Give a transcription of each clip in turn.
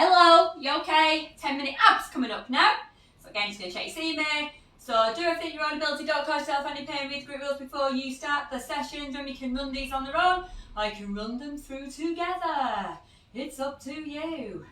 Hello, you okay? 10-minute abs coming up now. So again, just going to check you see me. So do everything your own ability, don't cause yourself any pain, read the group rules before you start the sessions. Remember, you can run these on their own, or you can run them through together. It's up to you. You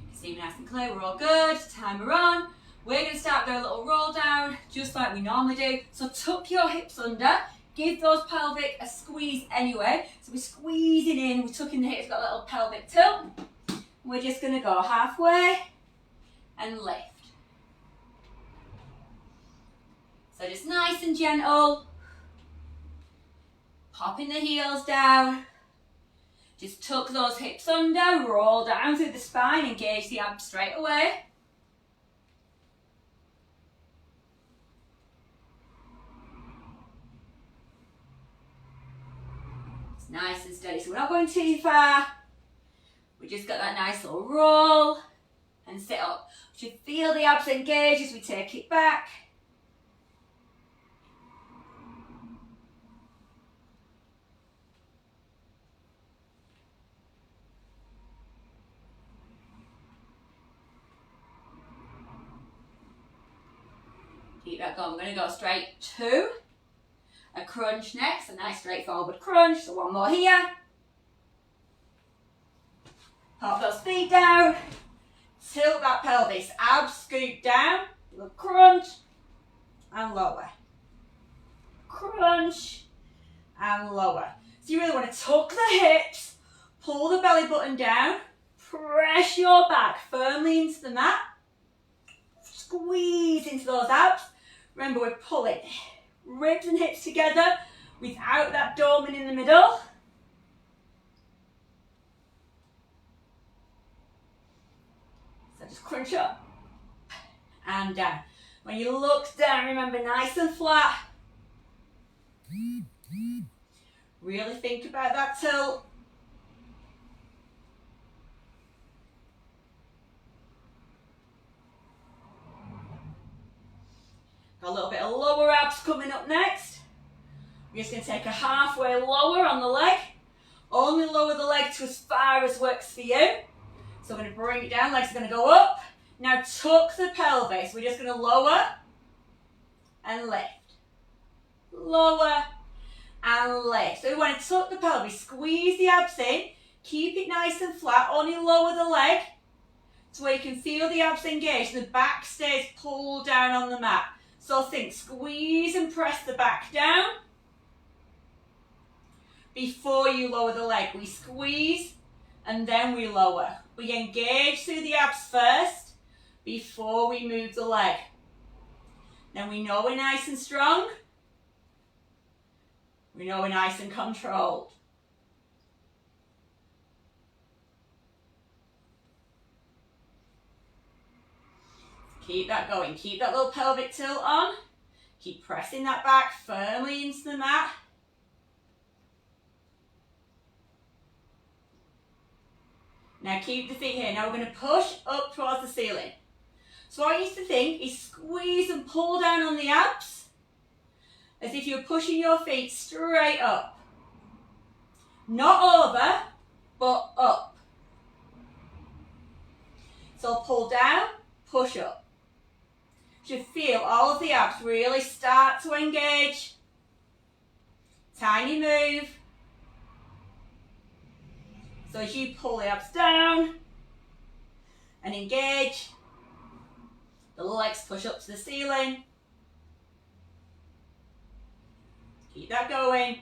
can see me nice and clear, we're all good. Timer on. We're going to start with a little roll down, just like we normally do. So tuck your hips under, give those pelvic a squeeze anyway. So we're squeezing in, we're tucking the hips, got a little pelvic tilt. We're just going to go halfway and lift. So just nice and gentle, popping the heels down. Just tuck those hips under, roll down through the spine, engage the abs straight away. It's nice and steady, so we're not going too far. We just got that nice little roll and sit up. We should feel the abs engage as we take it back. Keep that going. We're going to go straight to a crunch next, a nice straightforward crunch. So one more here. Pop those feet down, tilt that pelvis, abs scoop down, little crunch and lower. Crunch and lower. So you really want to tuck the hips, pull the belly button down, press your back firmly into the mat, squeeze into those abs. Remember, we're pulling ribs and hips together without that dolman in the middle. So just crunch up and down. When you look down, remember, nice and flat. Really think about that tilt. Got a little bit of lower abs coming up next. We're just going to take a halfway lower on the leg. Only lower the leg to as far as works for you. So I'm going to bring it down, legs are going to go up. Now tuck the pelvis. We're just going to lower and lift. Lower and lift. So we want to tuck the pelvis, squeeze the abs in, keep it nice and flat, only lower the leg so where you can feel the abs engage. The back stays pulled down on the mat. So think, squeeze and press the back down before you lower the leg. We squeeze and then we lower. We engage through the abs first before we move the leg. Then we know we're nice and strong. We know we're nice and controlled. Keep that going. Keep that little pelvic tilt on. Keep pressing that back firmly into the mat. Now keep the feet here. Now we're going to push up towards the ceiling. So what I used to think is squeeze and pull down on the abs as if you're pushing your feet straight up. Not over, but up. So pull down, push up. You should feel all of the abs really start to engage. Tiny move. So as you pull the abs down and engage, the legs push up to the ceiling. Keep that going.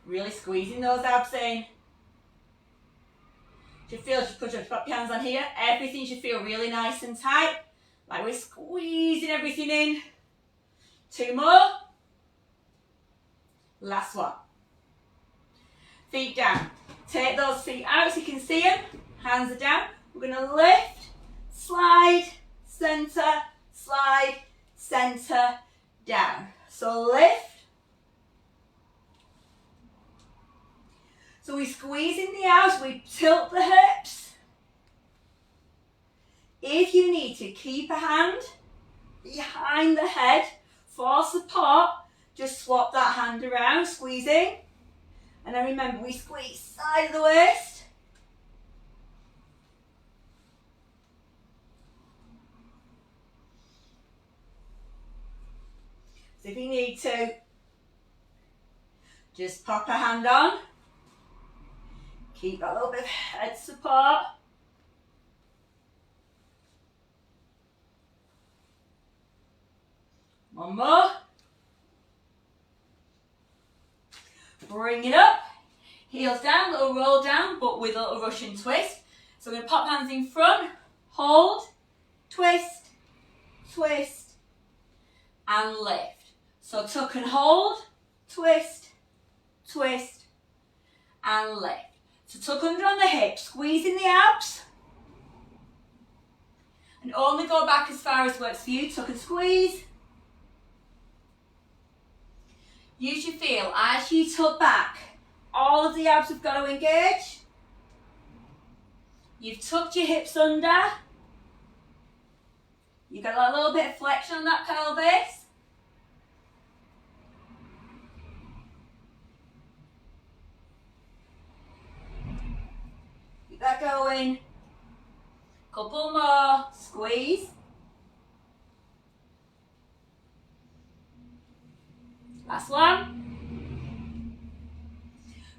Really squeezing those abs in. You should feel, just put your hands on here, everything should feel really nice and tight, like we're squeezing everything in. 2 more. Last one. Feet down. Take those feet out so you can see them. Hands are down. We're going to lift, slide, centre, down. So lift. So we squeeze in the abs, we tilt the hips. If you need to, keep a hand behind the head for support. Just swap that hand around, squeezing, And then remember, we squeeze side of the waist. So if you need to, just pop a hand on. Keep that little bit of head support. One more. Bring it up. Heels down, little roll down, but with a little Russian twist. So we're going to pop hands in front, hold, twist, twist, and lift. So tuck and hold, twist, twist, and lift. So tuck under on the hips, squeezing the abs. And only go back as far as works for you. Tuck and squeeze. Use your feel as you tuck back. All of the abs have got to engage. You've tucked your hips under. You've got a little bit of flexion on that pelvis. Keep that going. Couple more. Squeeze. Last one.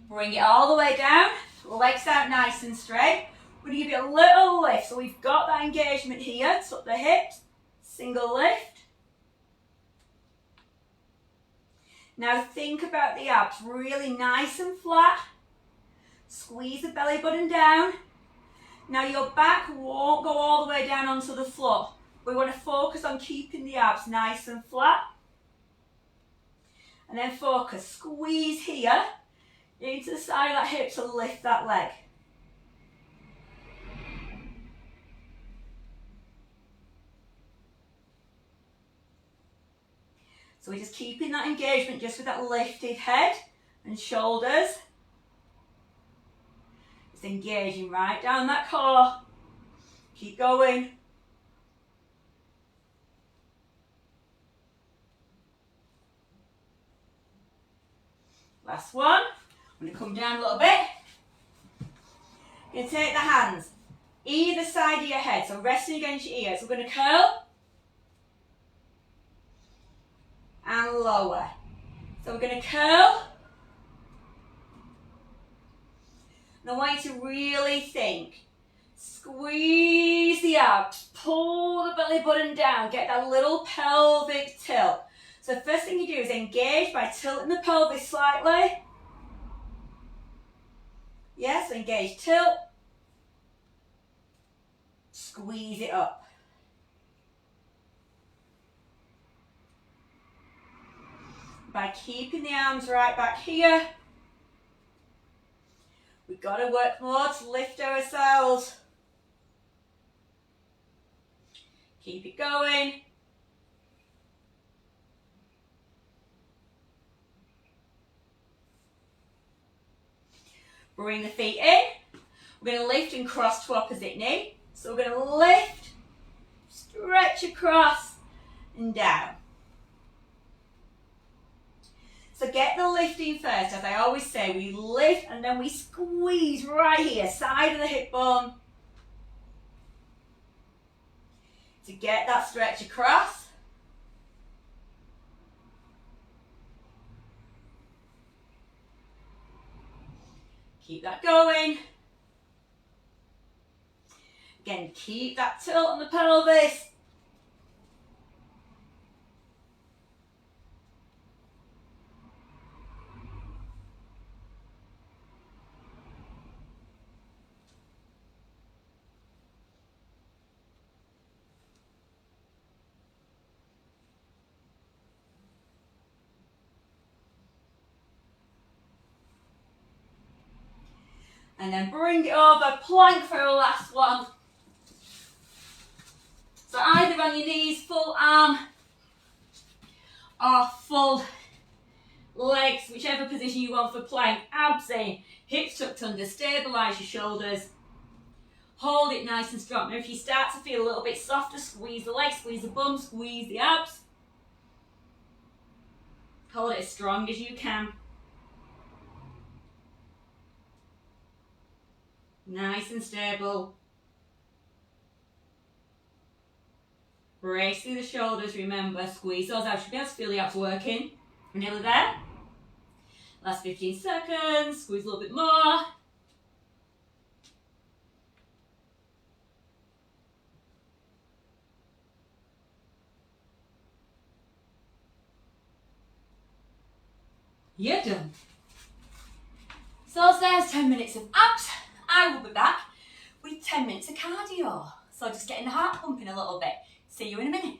Bring it all the way down. Legs out nice and straight. We're going to give it a little lift. So we've got that engagement here. Tuck the hips. Single lift. Now think about the abs. Really nice and flat. Squeeze the belly button down. Now your back won't go all the way down onto the floor. We want to focus on keeping the abs nice and flat. And then focus. Squeeze here. Into the side of that hip to lift that leg. So we're just keeping that engagement just with that lifted head and shoulders. Just engaging right down that core. Keep going. Last one. I'm going to come down a little bit. You're going to take the hands either side of your head, so resting against your ears. We're going to curl and lower. So we're going to curl. And I want you to really think. Squeeze the abs, pull the belly button down, get that little pelvic tilt. So the first thing you do is engage by tilting the pelvis slightly. Yes, engage, tilt. Squeeze it up. By keeping the arms right back here, we've got to work more to lift ourselves. Keep it going. Bring the feet in. We're going to lift and cross to opposite knee. So we're going to lift, stretch across and down. So get the lifting first. As I always say, we lift and then we squeeze right here, side of the hip bone. To get that stretch across. Keep that going. Again, keep that tilt on the pelvis. And then bring it over, plank for a last one. So either on your knees, full arm, or full legs, whichever position you want for plank. Abs in, hips tucked under, stabilise your shoulders. Hold it nice and strong. Now if you start to feel a little bit softer, squeeze the legs, squeeze the bum, squeeze the abs. Hold it as strong as you can. Nice and stable. Brace through the shoulders, remember, squeeze those out. You should be able to feel the abs working. We're nearly there. Last 15 seconds, squeeze a little bit more. You're done. So there's 10 minutes of abs. I will be back with 10 minutes of cardio. So just getting the heart pumping a little bit. See you in a minute.